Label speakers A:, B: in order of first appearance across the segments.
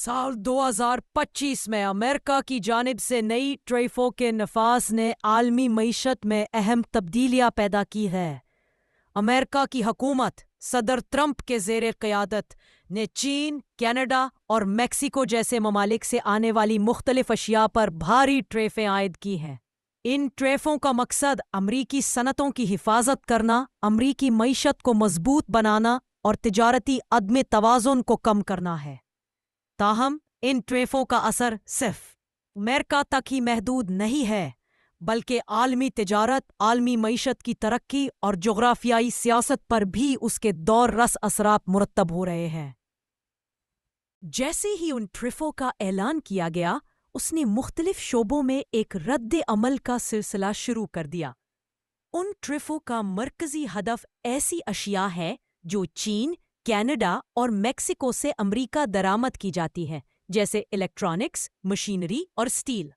A: साल 2025 में अमेरिका की जानिब से नई टैरिफों के नफाज ने आलमी मईशत में अहम तब्दीलियां पैदा की है। अमेरिका की हुकूमत सदर ट्रंप के ज़ेरे क़यादत ने चीन, कनाडा और मेक्सिको जैसे ममालिक से आने वाली मुख्तलिफ अशिया पर भारी टैरिफें आयद की हैं। इन टैरिफों का मकसद अमरीकी सनतों की हिफाजत करना, अमरीकी मईशत को मजबूत बनाना और तिजारती अदम तवाज़ुन को कम करना है। ताहम इन टैरिफों का असर सिर्फ अमेरिका तक ही महदूद नहीं है, बल्कि आलमी तिजारत, आलमी मईशत की तरक्की और जोग्राफियाई सियासत पर भी उसके दौर रस असरात मुरतब हो रहे हैं। जैसे ही उन टैरिफों का ऐलान किया गया, उसने मुख्तलिफ शोबों में एक रद्द अमल का सिलसिला शुरू कर दिया। उन टैरिफों का मरकजी हदफ ऐसी अशिया है जो चीन, कनाडा और मेक्सिको से अमरीका दरामद की जाती है, जैसे इलेक्ट्रॉनिक्स, मशीनरी और स्टील।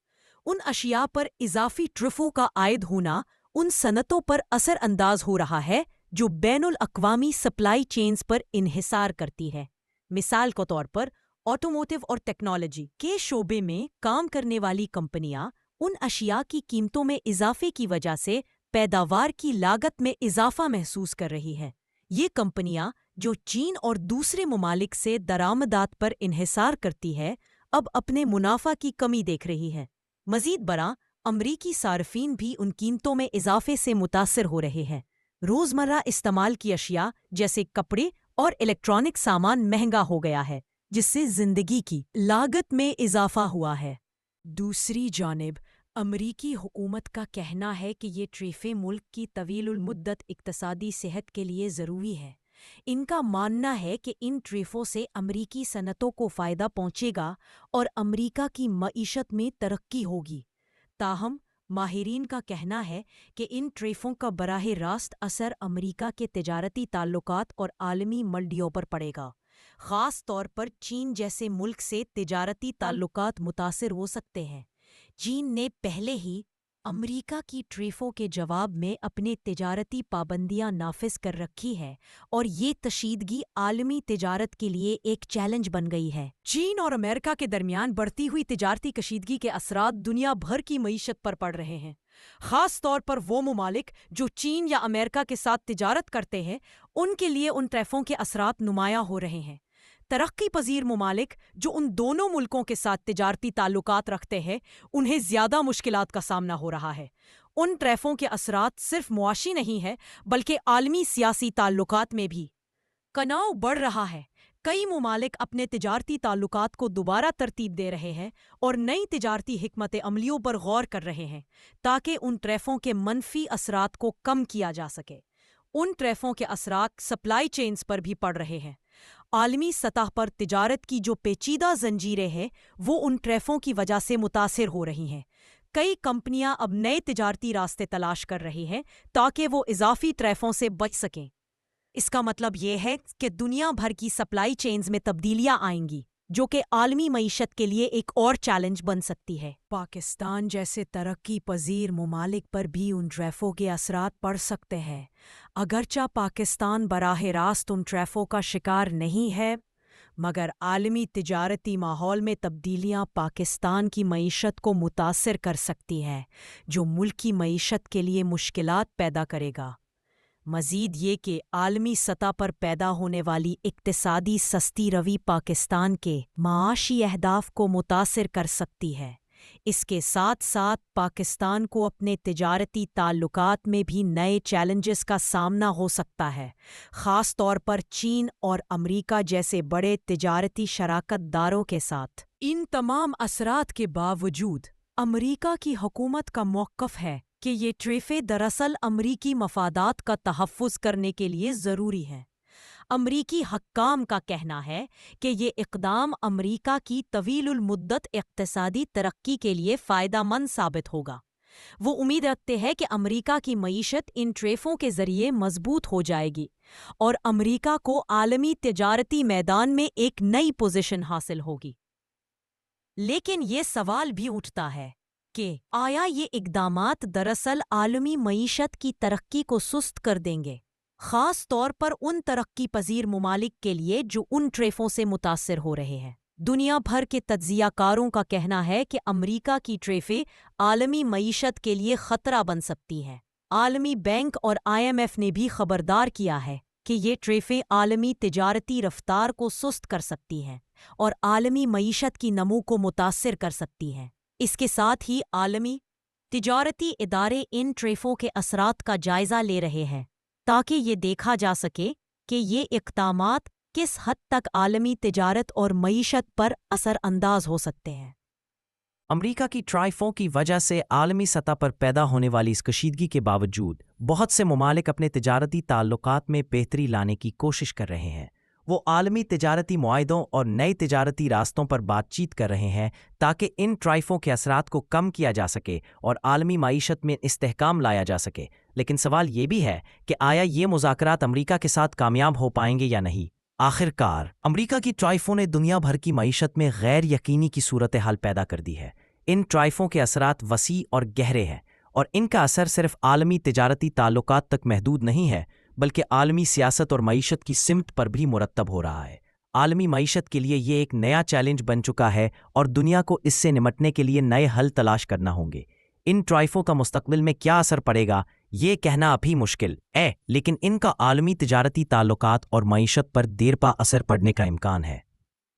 A: उन अशिया पर इजाफी टैरिफों का आयद होना उन सनतों पर असर अंदाज हो रहा है जो बैनुल अक़वामी सप्लाई चेन्स पर इन्हिसार करती है। मिसाल के तौर पर ऑटोमोटिव और टेक्नोलॉजी के शोबे में काम करने वाली कंपनियां उन अशिया की कीमतों में इजाफे की वजह से पैदावार की लागत में इजाफा महसूस कर रही है। ये कंपनियां जो चीन और दूसरे ममालिक से दरामदात पर इन्हिसार करती है, अब अपने मुनाफा की कमी देख रही है। मजीद बरा अमरीकी सार्फिन भी उन कीमतों में इजाफे से मुतासिर हो रहे हैं। रोज़मर्रा इस्तेमाल की अशिया जैसे कपड़े और इलेक्ट्रॉनिक सामान महंगा हो गया है, जिससे जिंदगी की लागत में इजाफा हुआ है। दूसरी जानिब अमरीकी हुकूमत का कहना है कि ये टैरिफें मुल्क की तवीलुल मुद्दत इक्तसादी सेहत के लिए ज़रूरी है। इनका मानना है कि इन टैरिफों से अमरीकी सनतों को फ़ायदा पहुंचेगा और अमरीका की मईशत में तरक्की होगी। ताहम माहिरीन का कहना है कि इन टैरिफों का बराह रास्त असर अमरीका के तिजारती ताल्लुकात और आलमी मंडियों पर पड़ेगा। ख़ास तौर पर चीन जैसे मुल्क से तिजारती ताल्लुकात मुतासिर हो सकते हैं। चीन ने पहले ही अमरीका की टैरिफों के जवाब में अपने तिजारती पाबंदियां नाफिज कर रखी है और ये तशीदगी आलमी तिजारत के लिए एक चैलेंज बन गई है। चीन और अमेरिका के दरमियान बढ़ती हुई तिजारती कशीदगी के असरात दुनिया भर की मईशत पर पड़ रहे हैं। ख़ास तौर पर वो ममालिक जो चीन या अमेरिका के साथ तिजारत करते हैं, उनके लिए उन टैरिफों के असरात नुमायां हो रहे हैं। तरक्की पजीर ममालिक जो उन दोनों मुल्कों के साथ तिजारती ताल्लुकात रखते हैं, उन्हें ज़्यादा मुश्किलात का सामना हो रहा है। उन टैरिफों के असरात सिर्फ मुआशी नहीं है, बल्कि आलमी सियासी ताल्लुकात में भी तनाव बढ़ रहा है। कई ममालिक अपने तिजारती ताल्लुकात को दोबारा तरतीब दे रहे हैं और नई तिजारती हिकमत अमलियों पर गौर कर रहे हैं ताकि उन टैरिफों के मनफी असरात को कम किया जा सके। उन टैरिफों के असरात सप्लाई चेन्स पर भी पड़ रहे हैं। आलमी सतह पर तिजारत की जो पेचीदा जंजीरें हैं, वो उन टैरिफों की वजह से मुतासिर हो रही हैं। कई कंपनियां अब नए तिजारती रास्ते तलाश कर रही हैं ताकि वो इजाफी टैरिफों से बच सकें। इसका मतलब ये है कि दुनिया भर की सप्लाई चेन्स में तब्दीलियां आएंगी, जो कि आलमी मईशत के लिए एक और चैलेंज बन सकती है। पाकिस्तान जैसे तरक्की पजीर ममालिक पर भी उन टैरिफों के असरात पड़ सकते हैं। अगरचा पाकिस्तान बराह रास्त उन टैरिफों का शिकार नहीं है, मगर आलमी तिजारती माहौल में तब्दीलियां पाकिस्तान की मईशत को मुतासिर कर सकती हैं, जो मुल्की मईशत के लिए मुश्किलात पैदा करेगा। मज़ीद ये कि आलमी सतह पर पैदा होने वाली इक्तिसादी सस्ती रवी पाकिस्तान के माशी अहदाफ को मुतासिर कर सकती है। इसके साथ साथ पाकिस्तान को अपने तिजारती ताल्लुकात में भी नए चैलेंजेस का सामना हो सकता है, ख़ास तौर पर चीन और अमरीका जैसे बड़े तिजारती शराकतदारों के साथ। इन तमाम असरात के बावजूद अमरीका की हुकूमत का मौक़िफ़ है कि ये टैरिफें दरअसल अमरीकी मफादात का तहफ़्फ़ुज़ करने के लिए ज़रूरी हैं। अमरीकी हक्काम का कहना है कि ये इक़दाम अमरीका की तवीलुल मुद्दत इक़्तिसादी तरक्की के लिए फ़ायदेमंद साबित होगा। वो उम्मीद रखते हैं कि अमरीका की मईशत इन टैरिफों के ज़रिए मजबूत हो जाएगी और अमरीका को आलमी तिजारती मैदान में एक नई पोजीशन हासिल होगी। लेकिन ये सवाल भी उठता है कि आया ये इक़दामात दरअसल आलमी मईशत की तरक्की को सुस्त कर देंगे, ख़ास तौर पर उन तरक्की पजीर ममालिक के लिए जो उन टैरिफों से मुतासिर हो रहे हैं। دنیا بھر کے تجزیہ کاروں کا کہنا ہے کہ امریکہ کی ٹریفیں عالمی معیشت کے لیے خطرہ بن سکتی ہیں۔ عالمی بینک اور IMF نے بھی خبردار کیا ہے کہ یہ ٹریفیں عالمی تجارتی رفتار کو سست کر سکتی ہیں اور عالمی معیشت کی نمو کو متاثر کر سکتی ہیں۔ اس کے ساتھ ہی عالمی تجارتی ادارے ان ٹریفوں کے اثرات کا جائزہ لے رہے ہیں تاکہ یہ دیکھا جا سکے کہ یہ اقدامات کس حد تک عالمی تجارت اور معیشت پر اثر انداز ہو سکتے ہیں۔
B: امریکہ کی ٹرائفوں کی وجہ سے عالمی سطح پر پیدا ہونے والی اس کشیدگی کے باوجود بہت سے ممالک اپنے تجارتی تعلقات میں بہتری لانے کی کوشش کر رہے ہیں۔ وہ عالمی تجارتی معاہدوں اور نئے تجارتی راستوں پر بات چیت کر رہے ہیں تاکہ ان ٹرائفوں کے اثرات کو کم کیا جا سکے اور عالمی معیشت میں استحکام لایا جا سکے۔ لیکن سوال یہ بھی ہے کہ آیا یہ مذاکرات امریکہ کے ساتھ کامیاب ہو پائیں گے یا نہیں؟ آخر کار امریکہ کی ٹرائفوں نے دنیا بھر کی معیشت میں غیر یقینی کی صورتحال پیدا کر دی ہے۔ ان ٹرائفوں کے اثرات وسیع اور گہرے ہیں اور ان کا اثر صرف عالمی تجارتی تعلقات تک محدود نہیں ہے بلکہ عالمی سیاست اور معیشت کی سمت پر بھی مرتب ہو رہا ہے۔ عالمی معیشت کے لیے یہ ایک نیا چیلنج بن چکا ہے اور دنیا کو اس سے نمٹنے کے لیے نئے حل تلاش کرنا ہوں گے۔ ان ٹرائفوں کا مستقبل میں کیا اثر پڑے گا یہ کہنا ابھی مشکل ہے، لیکن ان کا عالمی تجارتی تعلقات اور معیشت پر دیر پا اثر پڑنے کا امکان ہے۔